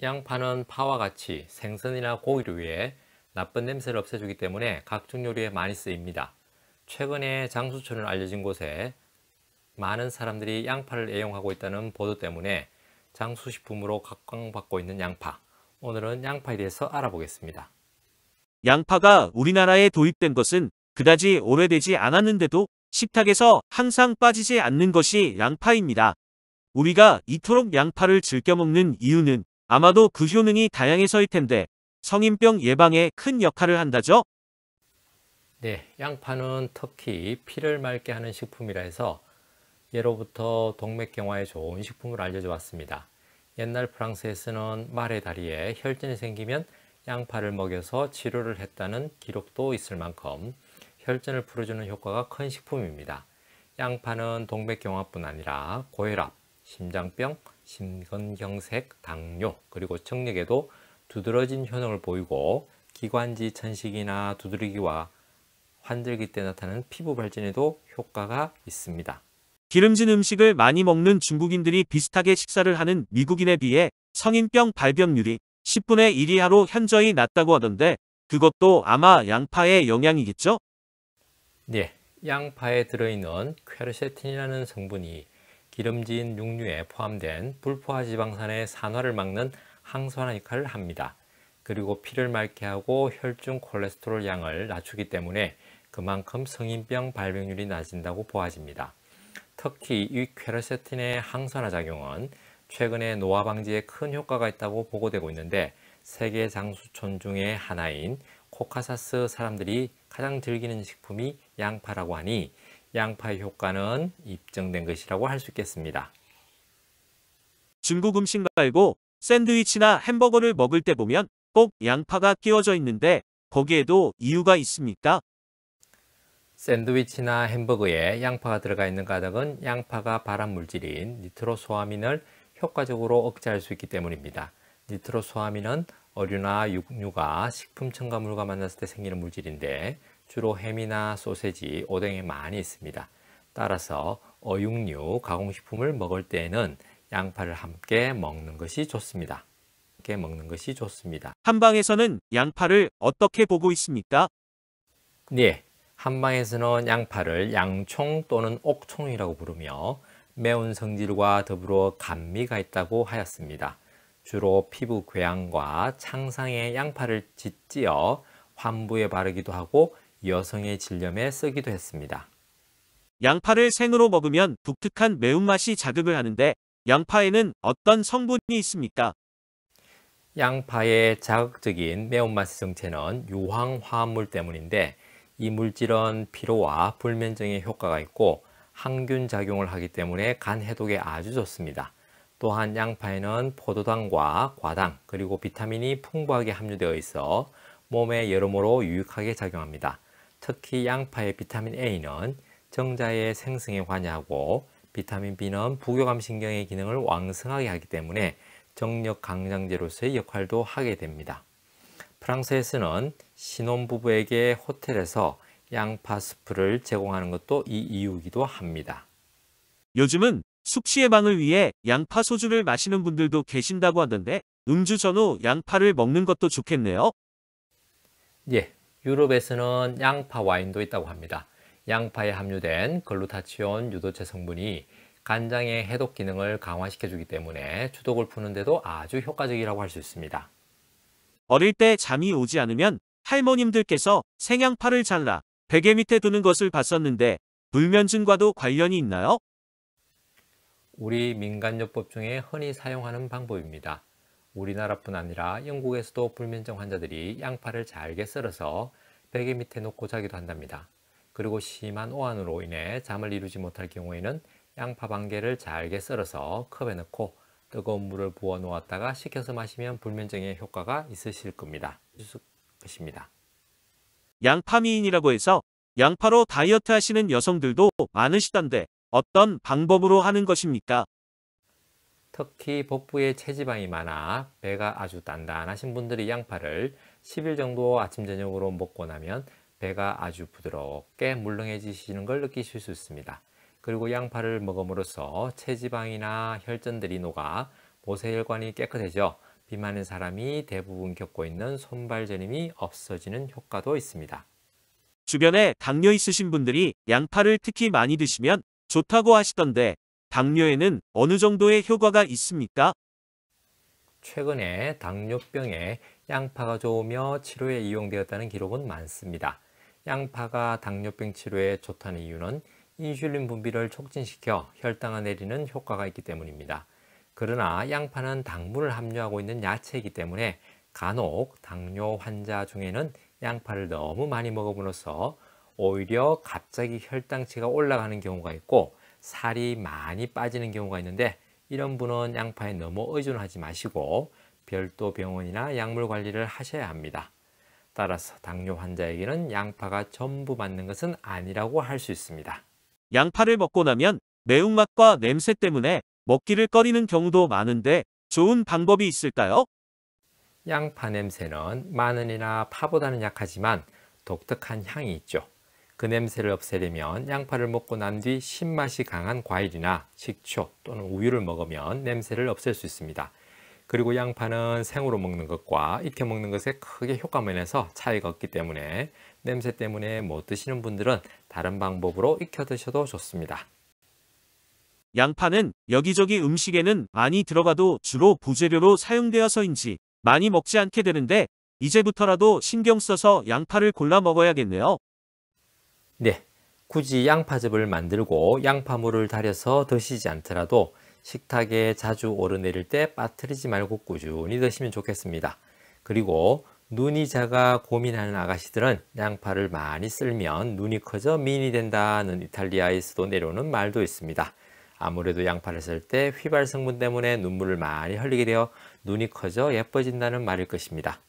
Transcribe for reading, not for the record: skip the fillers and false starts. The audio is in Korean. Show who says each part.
Speaker 1: 양파는 파와 같이 생선이나 고기를 위해 나쁜 냄새를 없애주기 때문에 각종 요리에 많이 쓰입니다. 최근에 장수천으로 알려진 곳에 많은 사람들이 양파를 애용하고 있다는 보도 때문에 장수식품으로 각광받고 있는 양파. 오늘은 양파에 대해서 알아보겠습니다.
Speaker 2: 양파가 우리나라에 도입된 것은 그다지 오래되지 않았는데도 식탁에서 항상 빠지지 않는 것이 양파입니다. 우리가 이토록 양파를 즐겨 먹는 이유는 아마도 그 효능이 다양해서일 텐데 성인병 예방에 큰 역할을 한다죠?
Speaker 1: 네, 양파는 특히 피를 맑게 하는 식품이라 해서 예로부터 동맥경화에 좋은 식품으로 알려져 왔습니다. 옛날 프랑스에서는 말의 다리에 혈전이 생기면 양파를 먹여서 치료를 했다는 기록도 있을 만큼 혈전을 풀어주는 효과가 큰 식품입니다. 양파는 동맥경화뿐 아니라 고혈압, 심장병, 심근경색, 당뇨, 그리고 청력에도 두드러진 효능을 보이고 기관지 천식이나 두드러기와 환절기 때 나타나는 피부 발진에도 효과가 있습니다.
Speaker 2: 기름진 음식을 많이 먹는 중국인들이 비슷하게 식사를 하는 미국인에 비해 성인병 발병률이 10분의 1 이하로 현저히 낮다고 하던데 그것도 아마 양파의 영향이겠죠?
Speaker 1: 네, 양파에 들어있는 퀘르세틴이라는 성분이 기름진 육류에 포함된 불포화 지방산의 산화를 막는 항산화 역할을 합니다. 그리고 피를 맑게 하고 혈중 콜레스테롤 양을 낮추기 때문에 그만큼 성인병 발병률이 낮아진다고 보아집니다. 특히 이 퀘르세틴의 항산화 작용은 최근에 노화 방지에 큰 효과가 있다고 보고되고 있는데 세계 장수촌 중에 하나인 코카사스 사람들이 가장 즐기는 식품이 양파라고 하니 양파의 효과는 입증된 것이라고 할 수 있겠습니다.
Speaker 2: 중국 음식 말고 샌드위치나 햄버거를 먹을 때 보면 꼭 양파가 끼워져 있는데 거기에도 이유가 있습니까?
Speaker 1: 샌드위치나 햄버거에 양파가 들어가 있는 까닭은 양파가 발암 물질인 니트로소아민을 효과적으로 억제할 수 있기 때문입니다. 니트로소아민은 어류나 육류가 식품 첨가물과 만났을 때 생기는 물질인데 주로 햄이나 소세지, 오뎅에 많이 있습니다. 따라서 어육류, 가공식품을 먹을 때에는 양파를 함께 먹는 것이 좋습니다. 함께 먹는 것이 좋습니다.
Speaker 2: 한방에서는 양파를 어떻게 보고 있습니까?
Speaker 1: 네, 한방에서는 양파를 양총 또는 옥총이라고 부르며 매운 성질과 더불어 감미가 있다고 하였습니다. 주로 피부 궤양과 창상에 양파를 짓지어 환부에 바르기도 하고 여성의 질염에 쓰기도 했습니다.
Speaker 2: 양파를 생으로 먹으면 독특한 매운맛이 자극을 하는데 양파에는 어떤 성분이 있습니까?
Speaker 1: 양파의 자극적인 매운맛의 정체는 유황 화합물 때문인데 이 물질은 피로와 불면증에 효과가 있고 항균 작용을 하기 때문에 간 해독에 아주 좋습니다. 또한 양파에는 포도당과 과당 그리고 비타민이 풍부하게 함유되어 있어 몸에 여러모로 유익하게 작용합니다. 특히 양파의 비타민 A는 정자의 생성에 관여하고 비타민 B는 부교감 신경의 기능을 왕성하게 하기 때문에 정력 강장제로서의 역할도 하게 됩니다. 프랑스에서는 신혼부부에게 호텔에서 양파 스프를 제공하는 것도 이 이유이기도 합니다.
Speaker 2: 요즘은 숙취 예방을 위해 양파 소주를 마시는 분들도 계신다고 하던데 음주 전후 양파를 먹는 것도 좋겠네요.
Speaker 1: 예, 유럽에서는 양파 와인도 있다고 합니다. 양파에 함유된 글루타치온 유도체 성분이 간장의 해독 기능을 강화시켜주기 때문에 주독을 푸는데도 아주 효과적이라고 할 수 있습니다.
Speaker 2: 어릴 때 잠이 오지 않으면 할머님들께서 생양파를 잘라 베개 밑에 두는 것을 봤었는데 불면증과도 관련이 있나요?
Speaker 1: 우리 민간요법 중에 흔히 사용하는 방법입니다. 우리나라뿐 아니라 영국에서도 불면증 환자들이 양파를 잘게 썰어서 베개 밑에 놓고 자기도 한답니다. 그리고 심한 오한으로 인해 잠을 이루지 못할 경우에는 양파 반개를 잘게 썰어서 컵에 넣고 뜨거운 물을 부어 놓았다가 식혀서 마시면 불면증에 효과가 있으실 겁니다.
Speaker 2: 양파 미인이라고 해서 양파로 다이어트 하시는 여성들도 많으시던데 어떤 방법으로 하는 것입니까?
Speaker 1: 특히 복부에 체지방이 많아 배가 아주 단단하신 분들이 양파를 10일 정도 아침 저녁으로 먹고 나면 배가 아주 부드럽게 물렁해지시는 걸 느끼실 수 있습니다. 그리고 양파를 먹음으로써 체지방이나 혈전들이 녹아 모세혈관이 깨끗해져 비만인 사람이 대부분 겪고 있는 손발 저림이 없어지는 효과도 있습니다.
Speaker 2: 주변에 당뇨 있으신 분들이 양파를 특히 많이 드시면 좋다고 하시던데 당뇨에는 어느 정도의 효과가 있습니까?
Speaker 1: 최근에 당뇨병에 양파가 좋으며 치료에 이용되었다는 기록은 많습니다. 양파가 당뇨병 치료에 좋다는 이유는 인슐린 분비를 촉진시켜 혈당을 내리는 효과가 있기 때문입니다. 그러나 양파는 당분을 함유하고 있는 야채이기 때문에 간혹 당뇨 환자 중에는 양파를 너무 많이 먹음으로써 오히려 갑자기 혈당치가 올라가는 경우가 있고 살이 많이 빠지는 경우가 있는데, 이런 분은 양파에 너무 의존하지 마시고 별도 병원이나 약물 관리를 하셔야 합니다. 따라서 당뇨 환자에게는 양파가 전부 맞는 것은 아니라고 할 수 있습니다.
Speaker 2: 양파를 먹고 나면 매운맛과 냄새 때문에 먹기를 꺼리는 경우도 많은데 좋은 방법이 있을까요?
Speaker 1: 양파 냄새는 마늘이나 파보다는 약하지만 독특한 향이 있죠. 그 냄새를 없애려면 양파를 먹고 난 뒤 신맛이 강한 과일이나 식초 또는 우유를 먹으면 냄새를 없앨 수 있습니다. 그리고 양파는 생으로 먹는 것과 익혀 먹는 것에 크게 효과면에서 차이가 없기 때문에 냄새 때문에 못 드시는 분들은 다른 방법으로 익혀 드셔도 좋습니다.
Speaker 2: 양파는 여기저기 음식에는 많이 들어가도 주로 부재료로 사용되어서인지 많이 먹지 않게 되는데 이제부터라도 신경 써서 양파를 골라 먹어야겠네요.
Speaker 1: 네, 굳이 양파즙을 만들고 양파물을 달여서 드시지 않더라도 식탁에 자주 오르내릴 때 빠뜨리지 말고 꾸준히 드시면 좋겠습니다. 그리고 눈이 작아 고민하는 아가씨들은 양파를 많이 쓸면 눈이 커져 미인이 된다는 이탈리아에서도 내려오는 말도 있습니다. 아무래도 양파를 쓸 때 휘발 성분 때문에 눈물을 많이 흘리게 되어 눈이 커져 예뻐진다는 말일 것입니다.